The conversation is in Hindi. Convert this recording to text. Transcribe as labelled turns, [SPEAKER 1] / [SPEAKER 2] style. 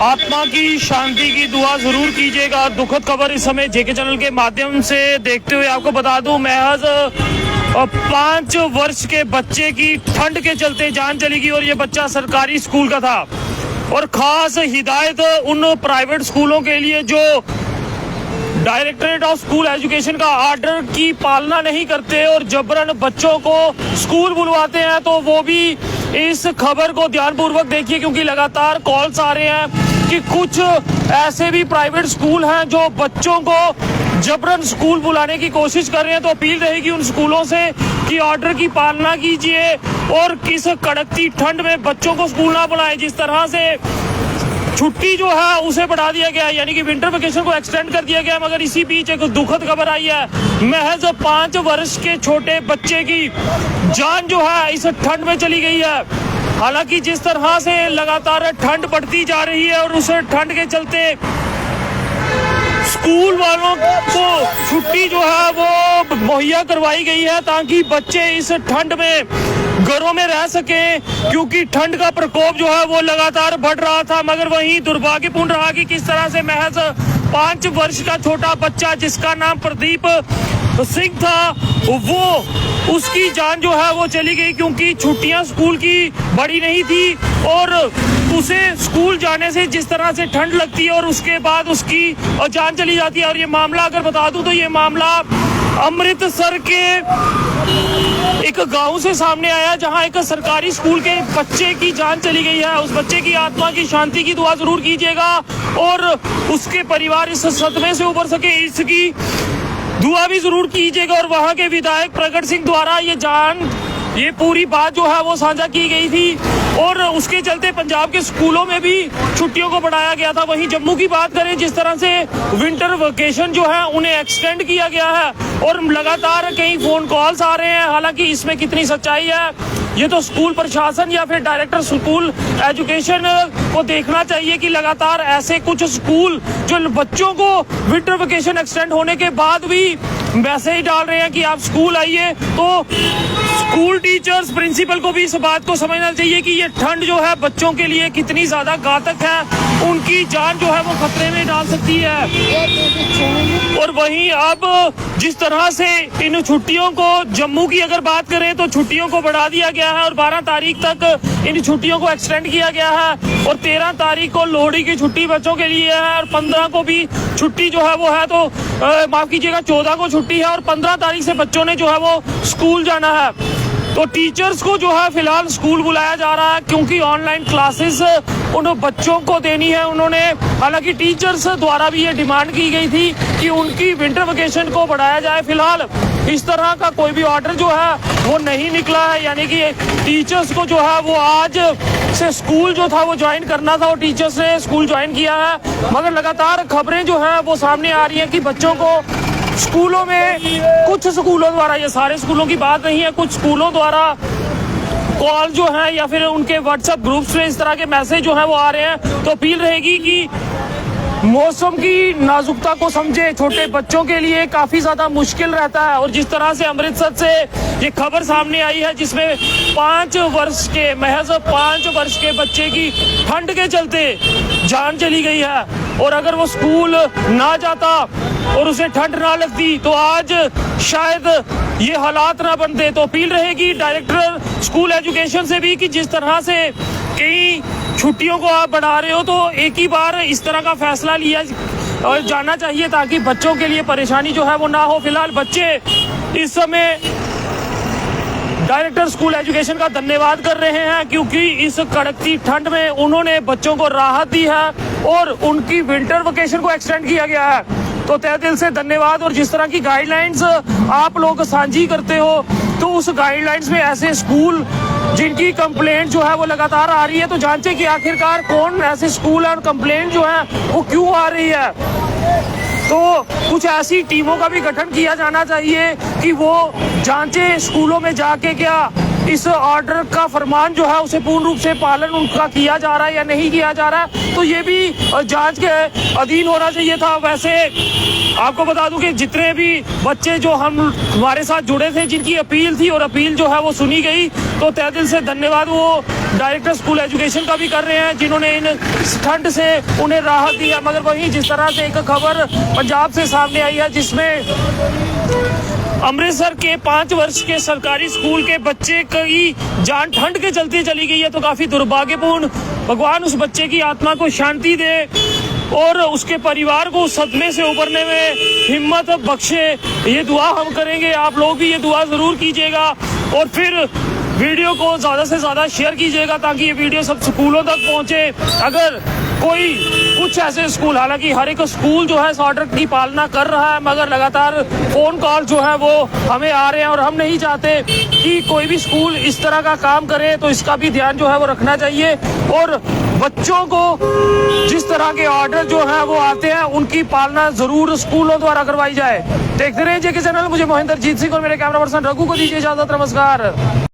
[SPEAKER 1] आत्मा की शांति की दुआ जरूर कीजिएगा। दुखद खबर इस समय जेके चैनल के माध्यम से देखते हुए आपको बता दूं, महज 5 वर्ष के बच्चे की ठंड के चलते जान चली गई और ये बच्चा सरकारी स्कूल का था। और खास हिदायत उन प्राइवेट स्कूलों के लिए जो डायरेक्टरेट ऑफ स्कूल एजुकेशन का आर्डर की पालना नहीं करते और जबरन बच्चों को स्कूल बुलवाते हैं, तो वो भी इस खबर को ध्यानपूर्वक देखिए, क्योंकि लगातार कॉल्स आ रहे हैं कि कुछ ऐसे भी प्राइवेट स्कूल हैं जो बच्चों को जबरन स्कूल बुलाने की कोशिश कर रहे हैं। तो अपील रहेगी उन स्कूलों से कि ऑर्डर की पालना कीजिए और किस कड़कती ठंड में बच्चों को स्कूल ना बुलाएं। जिस तरह से छुट्टी जो है उसे बढ़ा दिया गया, यानी कि विंटर वेकेशन को एक्सटेंड कर दिया गया, मगर इसी बीच एक दुखद खबर आई है। महज 5 वर्ष के छोटे बच्चे की जान जो है इस ठंड में चली गई है। हालांकि जिस तरह से लगातार ठंड बढ़ती जा रही है और उस ठंड के चलते स्कूल वालों को छुट्टी जो है वो मुहैया करवाई गई है ताकि बच्चे इस ठंड में घरों में रह सके, क्योंकि ठंड का प्रकोप जो है वो लगातार बढ़ रहा था। मगर वहीं दुर्भाग्यपूर्ण रहा कि किस तरह से महज 5 वर्ष का छोटा बच्चा जिसका नाम प्रदीप सिंह था, वो उसकी जान जो है वो चली गई, क्योंकि छुट्टियां स्कूल की बड़ी नहीं थी और उसे स्कूल जाने से जिस तरह से ठंड लगती है और उसके बाद उसकी जान चली जाती है। और ये मामला अगर बता दूं तो ये मामला अमृतसर के एक गांव से सामने आया, जहां एक सरकारी स्कूल के बच्चे की जान चली गई है। उस बच्चे की आत्मा की शांति की दुआ जरूर कीजिएगा और उसके परिवार इस सदमे से उबर सके, इसकी दुआ भी जरूर कीजिएगा। और वहां के विधायक प्रगट सिंह द्वारा ये पूरी बात जो है वो साझा की गई थी और उसके चलते पंजाब के स्कूलों में भी छुट्टियों को बढ़ाया गया था। वहीं जम्मू की बात करें, जिस तरह से विंटर वेकेशन जो है उन्हें एक्सटेंड किया गया है और लगातार कई फोन कॉल्स आ रहे हैं। हालांकि इसमें कितनी सच्चाई है ये तो स्कूल प्रशासन या फिर डायरेक्टर स्कूल एजुकेशन को देखना चाहिए कि लगातार ऐसे कुछ स्कूल जो बच्चों को विंटर वेकेशन एक्सटेंड होने के बाद भी वैसे ही डाल रहे हैं कि आप स्कूल आइए। तो स्कूल टीचर्स प्रिंसिपल को भी इस बात को समझना चाहिए कि ये ठंड जो है बच्चों के लिए कितनी ज्यादा घातक है, उनकी जान जो है वो खतरे में डाल सकती है। और वहीं अब जिस तरह से इन छुट्टियों को, जम्मू की अगर बात करें तो छुट्टियों को बढ़ा दिया गया है और 12 तारीख तक इन छुट्टियों को एक्सटेंड किया गया है और 13 तारीख को लोहड़ी की छुट्टी बच्चों के लिए है और 15 को भी छुट्टी जो है वो है, तो माफ कीजिएगा 14 को छुट्टी है और 15 तारीख से बच्चों ने जो है वो स्कूल जाना है। तो टीचर्स को जो है फिलहाल स्कूल बुलाया जा रहा है, क्योंकि ऑनलाइन क्लासेस उन बच्चों को देनी है उन्होंने। हालांकि टीचर्स द्वारा भी ये डिमांड की गई थी कि उनकी विंटर वेकेशन को बढ़ाया जाए। फिलहाल इस तरह का कोई भी ऑर्डर जो है वो नहीं निकला है, यानी कि टीचर्स को जो है वो आज से स्कूल जो था वो ज्वाइन करना था और टीचर्स ने स्कूल ज्वाइन किया है। मगर लगातार खबरें जो है वो सामने आ रही है कि बच्चों को स्कूलों में, कुछ स्कूलों द्वारा, ये सारे स्कूलों की बात नहीं है, कुछ स्कूलों द्वारा कॉल जो है या फिर उनके व्हाट्सएप ग्रुप्स में इस तरह के मैसेज जो है वो आ रहे हैं। तो अपील रहेगी कि मौसम की नाजुकता को समझे, छोटे बच्चों के लिए काफी ज्यादा मुश्किल रहता है। और जिस तरह से अमृतसर से ये खबर सामने आई है जिसमें 5 वर्ष के, महज 5 वर्ष के बच्चे की ठंड के चलते जान चली गई है, और अगर वो स्कूल ना जाता और उसे ठंड ना लगती तो आज शायद ये हालात ना बनते। तो अपील रहेगी डायरेक्टर स्कूल एजुकेशन से भी कि जिस तरह से कई छुट्टियों को आप बढ़ा रहे हो तो एक ही बार इस तरह का फैसला लिया और जाना चाहिए ताकि बच्चों के लिए परेशानी जो है वो ना हो। फिलहाल बच्चे इस समय डायरेक्टर स्कूल एजुकेशन का धन्यवाद कर रहे हैं, क्योंकि इस कड़कती ठंड में उन्होंने बच्चों को राहत दी है और उनकी विंटर वेकेशन को एक्सटेंड किया गया है। तो तहे दिल से धन्यवाद। और जिस तरह की गाइडलाइंस आप लोग साझी करते हो तो उस गाइडलाइंस में ऐसे स्कूल जिनकी कंप्लेंट जो है वो लगातार आ रही है, तो जानते कि आखिरकार कौन ऐसे स्कूल और कंप्लेंट जो है वो क्यों आ रही है। तो कुछ ऐसी टीमों का भी गठन किया जाना चाहिए कि वो जांचे स्कूलों में जाके क्या इस ऑर्डर का फरमान जो है उसे पूर्ण रूप से पालन उनका किया जा रहा है या नहीं किया जा रहा है, तो ये भी जांच के अधीन होना चाहिए था। वैसे आपको बता दूं कि जितने भी बच्चे जो हमारे साथ जुड़े थे, जिनकी अपील थी और अपील जो है वो सुनी गई, तो तहे दिल से धन्यवाद वो डायरेक्टर स्कूल एजुकेशन का भी कर रहे हैं, जिन्होंने इन ठंड से उन्हें राहत दी है। मगर वहीं जिस तरह से एक खबर पंजाब से सामने आई है, जिसमें अमृतसर के 5 वर्ष के सरकारी स्कूल के बच्चे की जान ठंड के चलते चली गई है, तो काफी दुर्भाग्यपूर्ण। भगवान उस बच्चे की आत्मा को शांति दे और उसके परिवार को उस सदमे से उबरने में हिम्मत बख्शे, ये दुआ हम करेंगे। आप लोग भी ये दुआ जरूर कीजिएगा और फिर वीडियो को ज्यादा से ज्यादा शेयर कीजिएगा ताकि ये वीडियो सब स्कूलों तक पहुंचे। अगर कोई कुछ ऐसे स्कूल, हालांकि हर एक स्कूल जो है इस ऑर्डर की पालना कर रहा है, मगर लगातार फोन कॉल जो है वो हमें आ रहे हैं और हम नहीं चाहते कि कोई भी स्कूल इस तरह का काम करे, तो इसका भी ध्यान जो है वो रखना चाहिए। और बच्चों को जिस तरह के ऑर्डर जो है वो आते हैं, उनकी पालना जरूर स्कूलों द्वारा करवाई जाए। देखते रहिए जेके चैनल। मुझे मोहिंदर जीत सिंह और मेरे कैमरा पर्सन रघु को दीजिए इजाजत। नमस्कार।